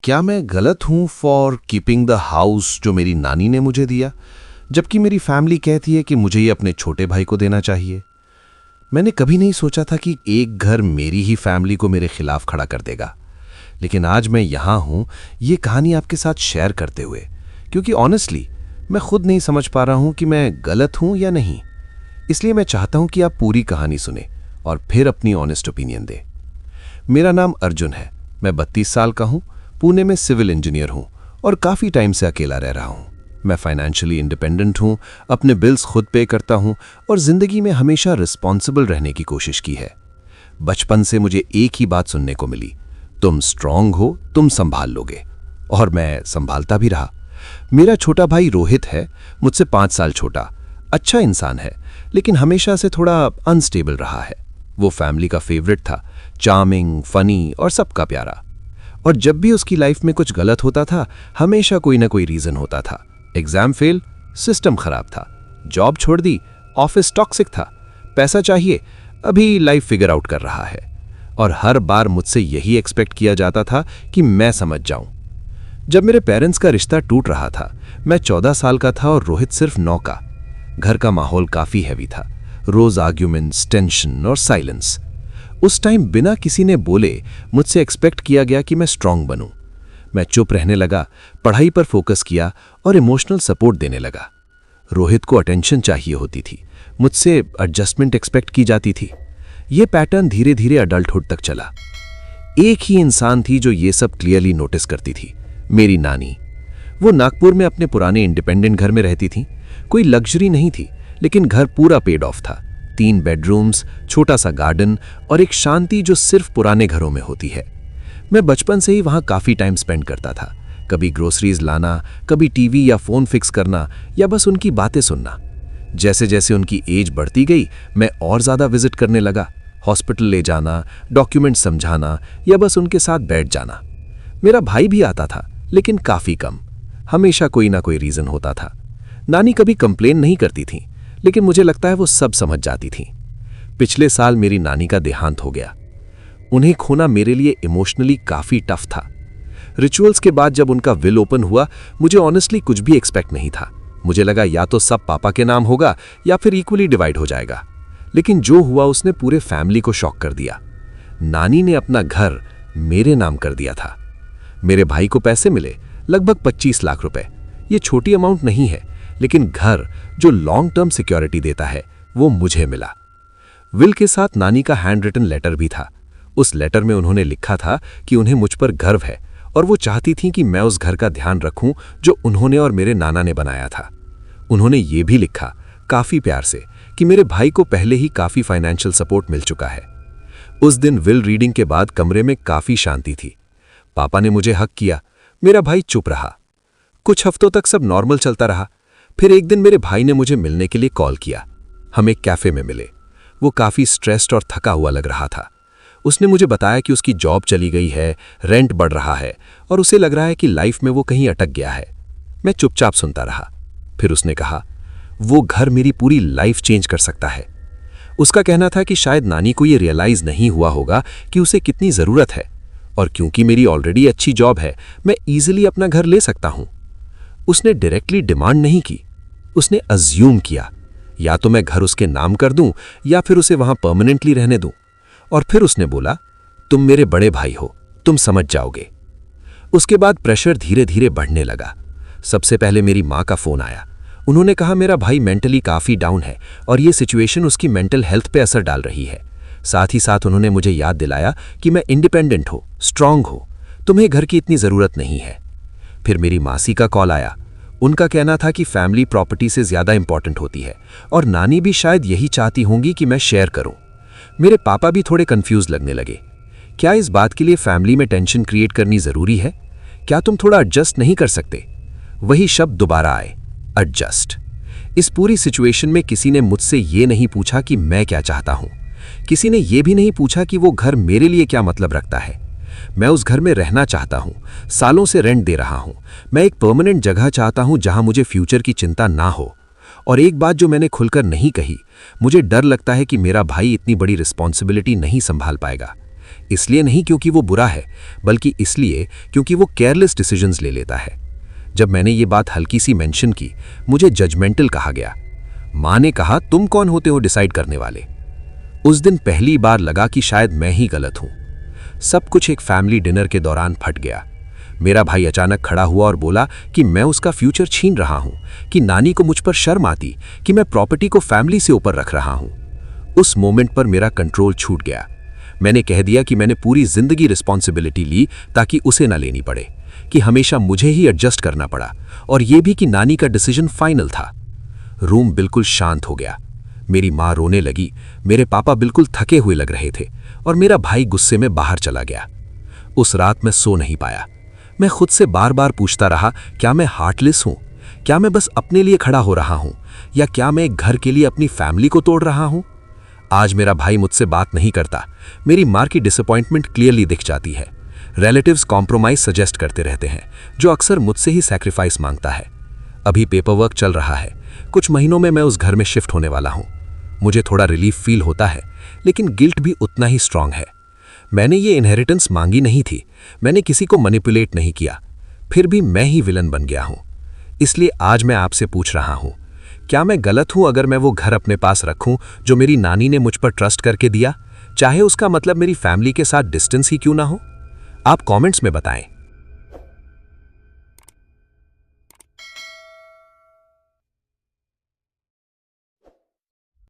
क्या मैं गलत हूं फॉर कीपिंग द हाउस जो मेरी नानी ने मुझे दिया, जबकि मेरी फैमिली कहती है कि मुझे ये अपने छोटे भाई को देना चाहिए। मैंने कभी नहीं सोचा था कि एक घर मेरी ही फैमिली को मेरे खिलाफ खड़ा कर देगा, लेकिन आज मैं यहां हूं ये कहानी आपके साथ शेयर करते हुए, क्योंकि ऑनेस्टली मैं खुद नहीं समझ पा रहा हूं कि मैं गलत हूं या नहीं। इसलिए मैं चाहता हूं कि आप पूरी कहानी सुने और फिर अपनी ऑनेस्ट ओपिनियन दें। मेरा नाम अर्जुन है, मैं 32 साल का हूं, पुणे में सिविल इंजीनियर हूं और काफ़ी टाइम से अकेला रह रहा हूं। मैं फाइनेंशियली इंडिपेंडेंट हूं, अपने बिल्स खुद पे करता हूं और ज़िंदगी में हमेशा रिस्पॉन्सिबल रहने की कोशिश की है। बचपन से मुझे एक ही बात सुनने को मिली, तुम स्ट्रांग हो, तुम संभाल लोगे, और मैं संभालता भी रहा। मेरा छोटा भाई रोहित है, मुझसे 5 साल छोटा, अच्छा इंसान है, लेकिन हमेशा से थोड़ा अनस्टेबल रहा है। वो फैमिली का फेवरेट था, चार्मिंग, फनी और सबका प्यारा। और जब भी उसकी लाइफ में कुछ गलत होता था, हमेशा कोई ना कोई रीजन होता था। एग्जाम फेल, सिस्टम खराब था, जॉब छोड़ दी, ऑफिस टॉक्सिक था, पैसा चाहिए, अभी लाइफ फिगर आउट कर रहा है। और हर बार मुझसे यही एक्सपेक्ट किया जाता था कि मैं समझ जाऊं। जब मेरे पेरेंट्स का रिश्ता टूट रहा था, मैं 14 साल का था और रोहित सिर्फ 9 का। घर का माहौल काफी हैवी था, रोज आर्ग्यूमेंट्स, टेंशन और साइलेंस। उस टाइम बिना किसी ने बोले मुझसे एक्सपेक्ट किया गया कि मैं स्ट्रांग बनूं। मैं चुप रहने लगा, पढ़ाई पर फोकस किया और इमोशनल सपोर्ट देने लगा। रोहित को अटेंशन चाहिए होती थी, मुझसे एडजस्टमेंट एक्सपेक्ट की जाती थी। यह पैटर्न धीरे धीरे अडल्टहुड तक चला। एक ही इंसान थी जो ये सब क्लियरली नोटिस करती थी, मेरी नानी। वो नागपुर में अपने पुराने इंडिपेंडेंट घर में रहती थी। कोई लग्जरी नहीं थी, लेकिन घर पूरा पेड ऑफ था। 3 बेडरूम्स, छोटा सा गार्डन और एक शांति जो सिर्फ पुराने घरों में होती है। मैं बचपन से ही वहां काफी टाइम स्पेंड करता था, कभी ग्रोसरीज लाना, कभी टीवी या फोन फिक्स करना, या बस उनकी बातें सुनना। जैसे जैसे उनकी एज बढ़ती गई, मैं और ज्यादा विजिट करने लगा, हॉस्पिटल ले जाना, डॉक्यूमेंट समझाना या बस उनके साथ बैठ जाना। मेरा भाई भी आता था, लेकिन काफी कम, हमेशा कोई ना कोई रीजन होता था। नानी कभी कंप्लेन नहीं करती थी, लेकिन मुझे लगता है वो सब समझ जाती थी। पिछले साल मेरी नानी का देहांत हो गया। उन्हें खोना मेरे लिए इमोशनली काफी टफ था। रिचुअल्स के बाद जब उनका विल ओपन हुआ, मुझे ऑनेस्टली कुछ भी एक्सपेक्ट नहीं था। मुझे लगा या तो सब पापा के नाम होगा या फिर इक्वली डिवाइड हो जाएगा, लेकिन जो हुआ उसने पूरे फैमिली को शॉक कर दिया। नानी ने अपना घर मेरे नाम कर दिया था। मेरे भाई को पैसे मिले, लगभग 25 लाख रुपए। ये छोटी अमाउंट नहीं है, लेकिन घर जो लॉन्ग टर्म सिक्योरिटी देता है, वो मुझे मिला। विल के साथ नानी का हैंड रिटन लेटर भी था। उस लेटर में उन्होंने लिखा था कि उन्हें मुझ पर गर्व है और वो चाहती थी कि मैं उस घर का ध्यान रखूं जो उन्होंने और मेरे नाना ने बनाया था। उन्होंने ये भी लिखा, काफी प्यार से, कि मेरे भाई को पहले ही काफी फाइनेंशियल सपोर्ट मिल चुका है। उस दिन विल रीडिंग के बाद कमरे में काफी शांति थी। पापा ने मुझे हक किया, मेरा भाई चुप रहा। कुछ हफ्तों तक सब नॉर्मल चलता रहा। फिर एक दिन मेरे भाई ने मुझे मिलने के लिए कॉल किया। हम एक कैफे में मिले। वो काफी स्ट्रेस्ड और थका हुआ लग रहा था। उसने मुझे बताया कि उसकी जॉब चली गई है, रेंट बढ़ रहा है और उसे लग रहा है कि लाइफ में वो कहीं अटक गया है। मैं चुपचाप सुनता रहा। फिर उसने कहा, वो घर मेरी पूरी लाइफ चेंज कर सकता है। उसका कहना था कि शायद नानी को ये रियलाइज नहीं हुआ होगा कि उसे कितनी जरूरत है, और क्योंकि मेरी ऑलरेडी अच्छी जॉब है, मैं इजीली अपना घर ले सकता हूं। उसने डायरेक्टली डिमांड नहीं की, उसने अज्यूम किया, या तो मैं घर उसके नाम कर दूं या फिर उसे वहां परमानेंटली रहने दूं। और फिर उसने बोला, तुम मेरे बड़े भाई हो, तुम समझ जाओगे। उसके बाद प्रेशर धीरे धीरे बढ़ने लगा। सबसे पहले मेरी माँ का फोन आया। उन्होंने कहा मेरा भाई मेंटली काफी डाउन है और ये सिचुएशन उसकी मेंटल हेल्थ पे असर डाल रही है। साथ ही साथ उन्होंने मुझे याद दिलाया कि मैं इंडिपेंडेंट हो, स्ट्रांग हो, तुम्हें घर की इतनी जरूरत नहीं है। फिर मेरी मासी का कॉल आया। उनका कहना था कि फैमिली प्रॉपर्टी से ज्यादा इंपॉर्टेंट होती है और नानी भी शायद यही चाहती होंगी कि मैं शेयर करूं। मेरे पापा भी थोड़े कंफ्यूज लगने लगे। क्या इस बात के लिए फैमिली में टेंशन क्रिएट करनी जरूरी है? क्या तुम थोड़ा एडजस्ट नहीं कर सकते? वही शब्द दोबारा आए, एडजस्ट। इस पूरी सिचुएशन में किसी ने मुझसे ये नहीं पूछा कि मैं क्या चाहता हूं। किसी ने ये भी नहीं पूछा कि वो घर मेरे लिए क्या मतलब रखता है। मैं उस घर में रहना चाहता हूं, सालों से रेंट दे रहा हूं। मैं एक परमानेंट जगह चाहता हूं जहां मुझे फ्यूचर की चिंता ना हो। और एक बात जो मैंने खुलकर नहीं कही, मुझे डर लगता है कि मेरा भाई इतनी बड़ी रिस्पॉन्सिबिलिटी नहीं संभाल पाएगा। इसलिए नहीं क्योंकि वो बुरा है, बल्कि इसलिए क्योंकि वो केयरलेस डिसीजंस ले लेता है। जब मैंने ये बात हल्की सी मेंशन की, मुझे जजमेंटल कहा गया। माँ ने कहा, तुम कौन होते हो डिसाइड करने वाले? उस दिन पहली बार लगा कि शायद मैं ही गलत हूं। सब कुछ एक फैमिली डिनर के दौरान फट गया। मेरा भाई अचानक खड़ा हुआ और बोला कि मैं उसका फ्यूचर छीन रहा हूं, कि नानी को मुझ पर शर्म आती कि मैं प्रॉपर्टी को फैमिली से ऊपर रख रहा हूं। उस मोमेंट पर मेरा कंट्रोल छूट गया। मैंने कह दिया कि मैंने पूरी जिंदगी रिस्पॉन्सिबिलिटी ली ताकि उसे ना लेनी पड़े, कि हमेशा मुझे ही एडजस्ट करना पड़ा, और यह भी कि नानी का डिसीजन फाइनल था। रूम बिल्कुल शांत हो गया। मेरी माँ रोने लगी, मेरे पापा बिल्कुल थके हुए लग रहे थे, और मेरा भाई गुस्से में बाहर चला गया। उस रात मैं सो नहीं पाया। मैं खुद से बार बार पूछता रहा, क्या मैं हार्टलेस हूं? क्या मैं बस अपने लिए खड़ा हो रहा हूं, या क्या मैं एक घर के लिए अपनी फैमिली को तोड़ रहा हूं? आज मेरा भाई मुझसे बात नहीं करता। मेरी माँ की डिसअपॉइंटमेंट क्लियरली दिख जाती है। रिलेटिव्स कॉम्प्रोमाइज सजेस्ट करते रहते हैं, जो अक्सर मुझसे ही सैक्रिफाइस मांगता है। अभी पेपरवर्क चल रहा है। कुछ महीनों में मैं उस घर में शिफ्ट होने वाला हूं। मुझे थोड़ा रिलीफ फील होता है, लेकिन गिल्ट भी उतना ही स्ट्रांग है। मैंने ये इनहेरिटेंस मांगी नहीं थी, मैंने किसी को मैनिपुलेट नहीं किया, फिर भी मैं ही विलन बन गया हूं। इसलिए आज मैं आपसे पूछ रहा हूं, क्या मैं गलत हूं अगर मैं वो घर अपने पास रखूं जो मेरी नानी ने मुझ पर ट्रस्ट करके दिया, चाहे उसका मतलब मेरी फैमिली के साथ डिस्टेंस ही क्यों ना हो? आप कमेंट्स में बताएं।